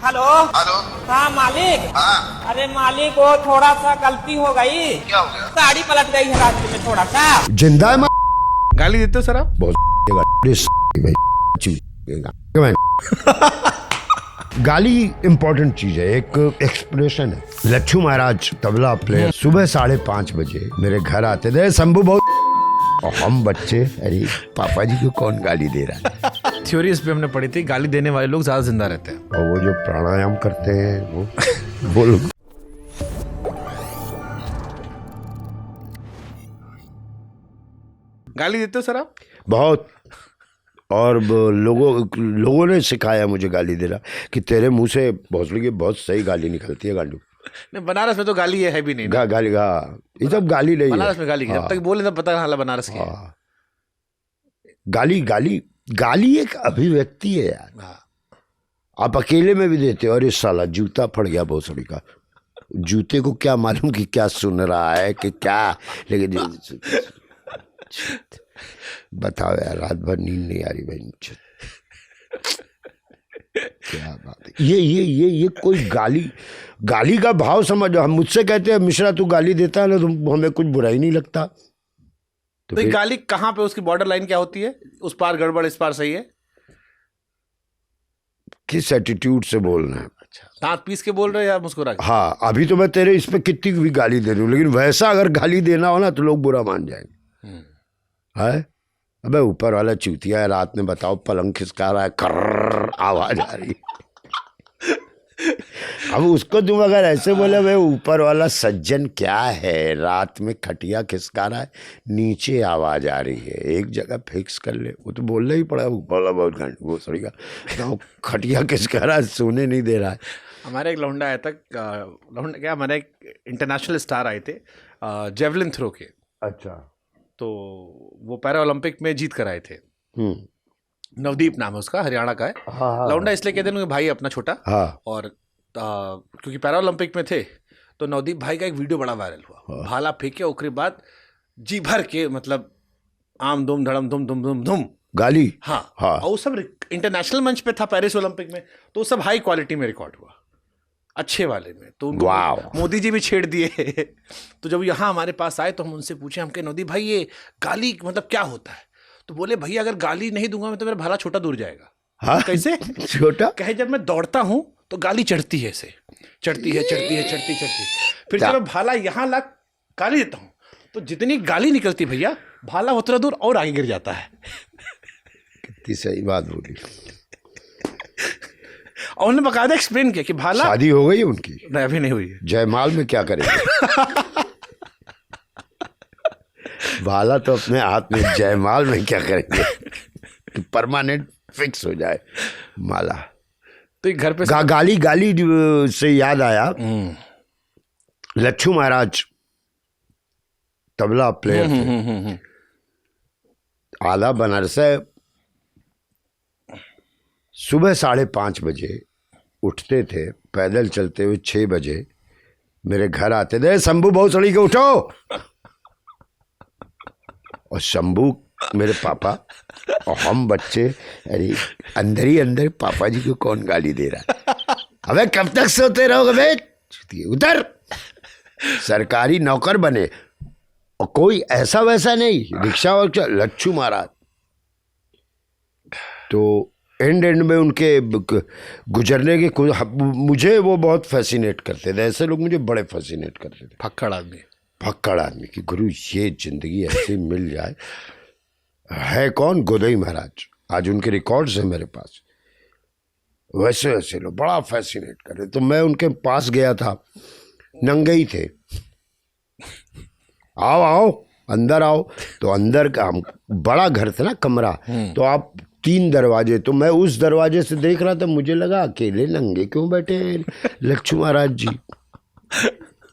Hello. Hello. हाँ मालिक। हाँ। अरे मालिक वो थोड़ा सा गलती हो गई। क्या हो गया? गाड़ी पलट गई है रास्ते में थोड़ा सा। जिंदा है गाली देते हो सर आप? गाली इंपॉर्टेंट चीज है, एक एक्सप्रेशन है। लच्छू महाराज तबला प्लेयर सुबह 5:30 बजे मेरे घर आते थे। शंभू बहुत और हम बच्चे, अरे पापा जी को कौन गाली दे रहा है। थ्योरी इस पे हमने पढ़ी थी, गाली देने वाले लोग ज्यादा जिंदा रहते हैं। और वो जो प्राणायाम करते हैं वो लोग गाली देते हो सर आप? बहुत। और लोगों ने सिखाया मुझे गाली देना कि तेरे मुंह से भोसड़ी की बहुत सही गाली निकलती है गांडू। नहीं, बनारस में तो गाली है भी नहीं ना। गाली ये सब गाली नहीं है। बनारस में गाली है, जब तक बोले तब पता हाल बनारस की है। गाली गाली गाली एक अभिव्यक्ति है यार। हाँ। आप अकेले में भी देते हो, और इस साला जूता फट गया भोसड़ी का। जूते को क्या मालूम कि क्या सुन रहा है कि क्या, लेकिन बताओ यार, रात भर नींद नहीं आ रही भाई मुझे। क्या बात है ये कोई गाली का भाव समझो। हम मुझसे कहते हैं मिश्रा तू गाली देता है ना, तो हमें कुछ बुरा ही नहीं लगता। तो ये गाली कहाँ पे, उसकी बॉर्डर लाइन क्या होती है? उस पार गड़बड़ इस पार सही है? किस एटीट्यूड से बोलना है। अच्छा, दांत पीस के बोल रहे हैं या मुस्कुरा के? हाँ, अभी तो मैं तेरे इस पे कितनी भी गाली दे रही हूँ, लेकिन वैसा अगर गाली देना हो ना तो लोग बुरा मान जाएंगे। है अबे ऊपर वाला चूतिया है, रात में बताओ पलंग खिसका रहा है, कर्र आवाज आ रही। अब उसको तुम अगर ऐसे बोले भाई ऊपर वाला सज्जन क्या है, रात में खटिया खिसका रहा है, नीचे आवाज आ रही है, एक जगह फिक्स कर ले। वो तो बोलना ही पड़ा, ऊपर वाला बहुत घंटे वो सड़ी का खटिया खिसका रहा है, सोने नहीं दे रहा है। हमारे एक लौंडा आया था, लौंडा क्या, हमारे एक इंटरनेशनल स्टार आए थे जेवलिन थ्रो के। अच्छा। तो वो पैरा ओलंपिक में जीत कर आए थे। नवदीप नाम है उसका, हरियाणा का है। हाँ। लौंडा इसलिए कहते हैं भाई अपना छोटा। हाँ। और क्योंकि पैरा ओलंपिक में थे तो नवदीप भाई का एक वीडियो बड़ा वायरल हुआ। हाँ। भाला फेंके, उसके बाद जी भर के मतलब आम दुम धड़म धुम धुम धुम धुम गाली। हाँ। और वो सब इंटरनेशनल मंच पे था पेरिस ओलंपिक में, तो वो सब हाई क्वालिटी में रिकॉर्ड हुआ, अच्छे वाले में। तो मोदी जी भी छेड़ दिए। तो जब यहाँ हमारे पास आए तो हम उनसे पूछे, हम कहे नवदीप भाई ये गाली मतलब क्या होता है? तो बोले भैया अगर गाली नहीं दूंगा मैं तो मेरा भाला छोटा दूर जाएगा। हाँ? कैसे छोटा? कहे जब मैं दौड़ता हूं तो गाली चढ़ती है, ऐसे चढ़ती है फिर जब मैं भाला यहाँ ला गाली देता हूँ तो जितनी गाली निकलती भैया भाला उतना दूर और आगे गिर जाता है। कितनी सही बात बोली। और उन्होंने बकायदा एक्सप्लेन किया कि भाला। शादी हो गई उनकी? नहीं, अभी नहीं हुई है। जयमाल में क्या करेंगे? भाला तो अपने हाथ में, जयमाल में क्या करेंगे कि परमानेंट फिक्स हो जाए माला। तो घर पे गाली से याद आया, लच्छू महाराज तबला प्लेयर थे, आधा बनारस है। सुबह 5:30 बजे उठते थे, पैदल चलते हुए 6 बजे मेरे घर आते थे। शंभू बहुत सड़ी के उठो। और शंभू मेरे पापा और हम बच्चे, अरे अंदर ही अंदर पापा जी को कौन गाली दे रहा है। अबे कब तक सोते रहोगे बे, उधर सरकारी नौकर बने। और कोई ऐसा वैसा नहीं, रिक्शा और लच्छू महाराज। तो एंड में उनके गुजरने के मुझे वो बहुत फैसिनेट करते थे। ऐसे लोग मुझे बड़े फैसिनेट करते थे। फक्कड़ आदमी कि गुरु ये जिंदगी ऐसे मिल जाए। है कौन? गोदई महाराज। आज उनके रिकॉर्ड्स हैं मेरे पास। वैसे वैसे लोग बड़ा फैसिनेट कर रहे। तो मैं उनके पास गया था, नंगे ही थे। आओ आओ अंदर आओ। तो अंदर का हम बड़ा घर था ना, कमरा। तो आप 3 दरवाजे, तो मैं उस दरवाजे से देख रहा था, मुझे लगा अकेले नंगे क्यों बैठे लच्छू महाराज जी।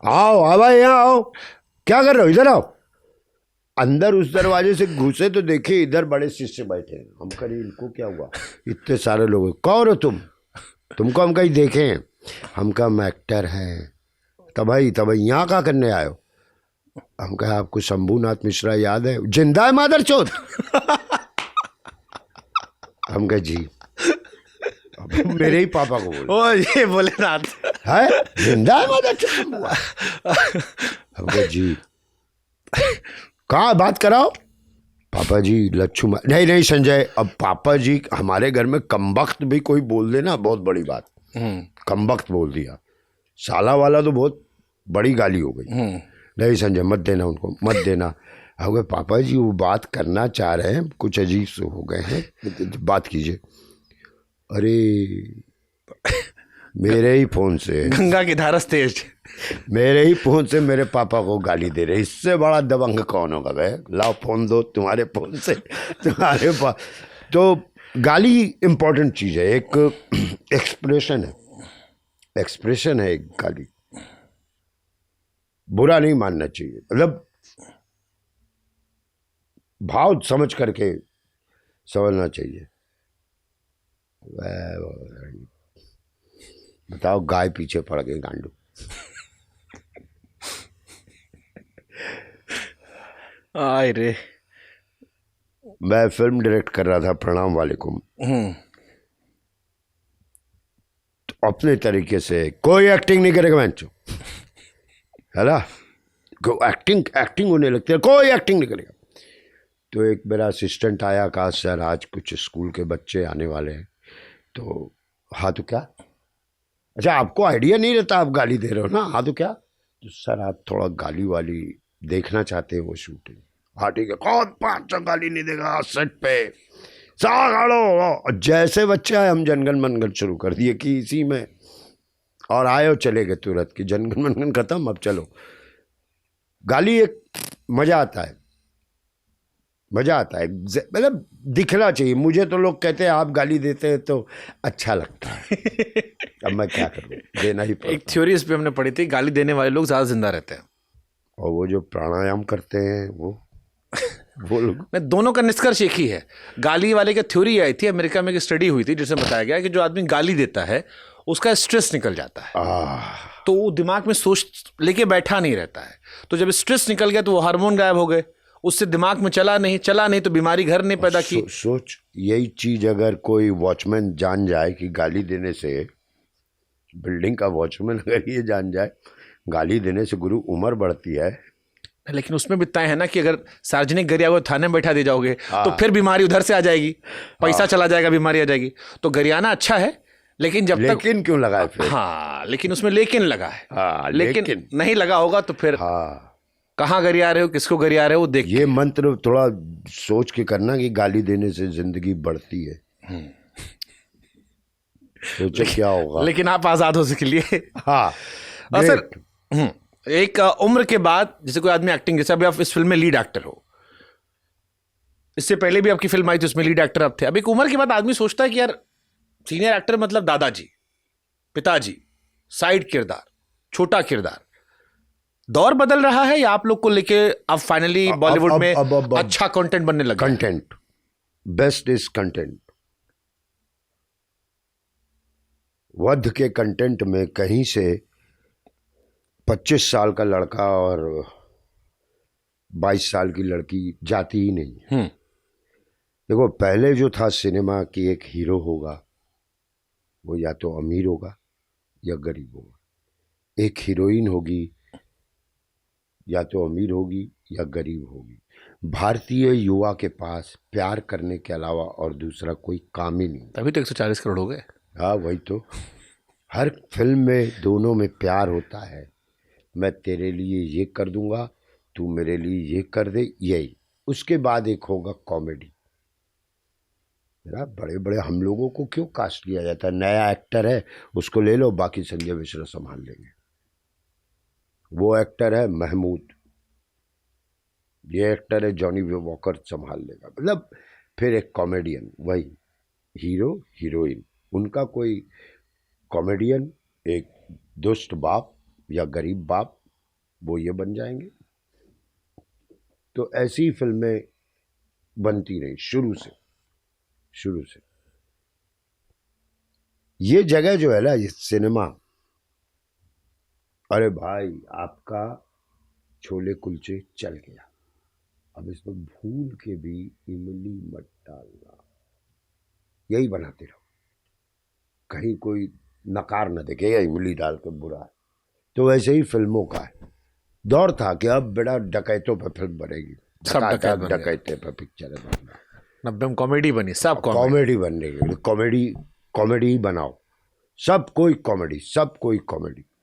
आओ भाई यहाँ आओ, क्या कर रहे हो, इधर आओ। अंदर उस दरवाजे से घुसे तो देखे इधर बड़े शिष्य बैठे हैं। हम कहीं इनको क्या हुआ, इतने सारे लोग, कौन हो तुमको हम कहीं देखे हैं। हम कहा मैं एक्टर हैं। तब यहाँ क्या करने आए हो? हम कहा आपको शंभूनाथ मिश्रा याद है, जिंदा है मादरचोद। हम कहे जी। अब मेरे ही पापा को बोल। ओ ये भोलेनाथ है जिंदा है माता चुप हुआ। हम कहा जी कहाँ बात कराओ। पापा जी लच्छू नहीं नहीं संजय, अब पापा जी हमारे घर में कमबख्त भी कोई बोल देना बहुत बड़ी बात। कमबख्त बोल दिया, साला वाला तो बहुत बड़ी गाली हो गई। नहीं संजय मत देना उनको, मत देना। हम कहे पापा जी वो बात करना चाह रहे हैं, कुछ अजीब से हो गए हैं, बात कीजिए। अरे मेरे ही फोन से गंगा की धारा तेज, मेरे ही फोन से मेरे पापा को गाली दे रहे, इससे बड़ा दबंग कौन होगा भाई। लाओ फोन दो, तुम्हारे फोन से तुम्हारे पास। तो गाली इम्पोर्टेंट चीज़ है, एक एक्सप्रेशन है, एक्सप्रेशन है एक गाली, बुरा नहीं मानना चाहिए, मतलब भाव समझ करके समझना चाहिए। बताओ गाय पीछे पड़ गई गांडू। आय रे। मैं फिल्म डायरेक्ट कर रहा था प्रणाम वालेकुम, तो अपने तरीके से कोई एक्टिंग नहीं करेगा मैं, है ना, एक्टिंग एक्टिंग होने लगती है, कोई एक्टिंग नहीं करेगा। तो एक मेरा असिस्टेंट आया, कहा सर आज कुछ स्कूल के बच्चे आने वाले हैं। तो हाँ तो क्या, अच्छा आपको आइडिया नहीं रहता, आप गाली दे रहे हो ना, हाँ तो क्या, तो सर आप थोड़ा गाली वाली देखना चाहते हैं वो शूटिंग। हाँ ठीक है, कौन 5 गाली नहीं देगा सेट पे, जैसे बच्चे आए हम जनगण मनगण शुरू कर दिए कि इसी में, और आए और चले गए तुरंत कि जनगण मनगण खत्म, अब चलो गाली। एक मजा आता है, मजा आता है, मतलब दिखना चाहिए। मुझे तो लोग कहते हैं आप गाली देते हैं तो अच्छा लगता है, अब मैं क्या करूँ, देना ही पड़ता। एक थ्योरी इस पे हमने पढ़ी थी, गाली देने वाले लोग ज्यादा जिंदा रहते हैं। और वो जो प्राणायाम करते हैं वो लोग मैं दोनों का निष्कर्ष एक ही है। गाली वाले की थ्योरी आई थी, अमेरिका में एक स्टडी हुई थी जिसमें बताया गया कि जो आदमी गाली देता है उसका स्ट्रेस निकल जाता है, तो वो दिमाग में सोच लेके बैठा नहीं रहता है। तो जब स्ट्रेस निकल गया तो वो हार्मोन गायब हो गए, उससे दिमाग में चला नहीं तो बीमारी घर ने पैदा की। सोच यही चीज अगर कोई वॉचमैन जान जाए कि गाली देने से, बिल्डिंग का वॉचमैन अगर ये जान जाए गाली देने से गुरु उम्र बढ़ती है, लेकिन उसमें भी तय है ना कि अगर सार्वजनिक गरिया को थाने में बैठा दे जाओगे तो फिर बीमारी उधर से आ जाएगी, पैसा चला जाएगा, बीमारी आ जाएगी। तो गरियाना अच्छा है, लेकिन जब तक लेकिन क्यों लगा है फिर, हाँ लेकिन उसमें लेकिन लगा है, हाँ लेकिन नहीं लगा होगा तो फिर हाँ कहाँ गरिया रहे हो, किसको गरिया रहे हो देख। ये मंत्र थोड़ा सोच के करना कि गाली देने से जिंदगी बढ़ती है, सोचो क्या होगा। लेकिन आप आजाद हो सके लिए। हाँ और सर एक उम्र के बाद जैसे कोई आदमी एक्टिंग, जैसे अभी आप इस फिल्म में लीड एक्टर हो, इससे पहले भी आपकी फिल्म आई थी उसमें लीड एक्टर आप थे। अब एक उम्र के बाद आदमी सोचता है कि यार सीनियर एक्टर मतलब दादाजी, पिताजी, साइड किरदार, छोटा किरदार। दौर बदल रहा है या आप लोग को लेके अब फाइनली बॉलीवुड में अच्छा कंटेंट बनने लगा? Content, best is content. वध के कंटेंट में कहीं से 25 साल का लड़का और 22 साल की लड़की जाती ही नहीं। देखो पहले जो था सिनेमा की, एक हीरो होगा वो या तो अमीर होगा या गरीब होगा, एक हीरोइन होगी या तो अमीर होगी या गरीब होगी। भारतीय युवा के पास प्यार करने के अलावा और दूसरा कोई काम ही नहीं। तभी तो 140 करोड़ हो गए। हाँ वही तो, हर फिल्म में दोनों में प्यार होता है, मैं तेरे लिए ये कर दूंगा, तू मेरे लिए ये कर दे, यही। उसके बाद एक होगा कॉमेडी। बड़े बड़े हम लोगों को क्यों कास्ट किया जाता है, नया एक्टर है उसको ले लो, बाकी संजय मिश्रा संभाल लेंगे। वो एक्टर है महमूद, ये एक्टर है जॉनी वॉकर संभाल लेगा। मतलब फिर एक कॉमेडियन, वही हीरो हीरोइन, उनका कोई कॉमेडियन, एक दुष्ट बाप या गरीब बाप, वो ये बन जाएंगे। तो ऐसी फिल्में बनती रही शुरू से। ये जगह जो है ना, ये सिनेमा, अरे भाई आपका छोले कुलचे चल गया, अब इसमें भूल के भी इमली मत डालना, यही बनाते रहो। कहीं कोई नकार न देखे या उंगली डाल के बुरा है। तो वैसे ही फिल्मों का है, दौर था कि अब बड़ा डकैतों पर फिल्म बनेगी, सब डकैत बन गए। डकैते पर पिक्चर है, 90 में कॉमेडी बनी, सब कॉमेडी बनने की, कॉमेडी ही बनाओ, सब कोई कॉमेडी, सब कोई कॉमेडी।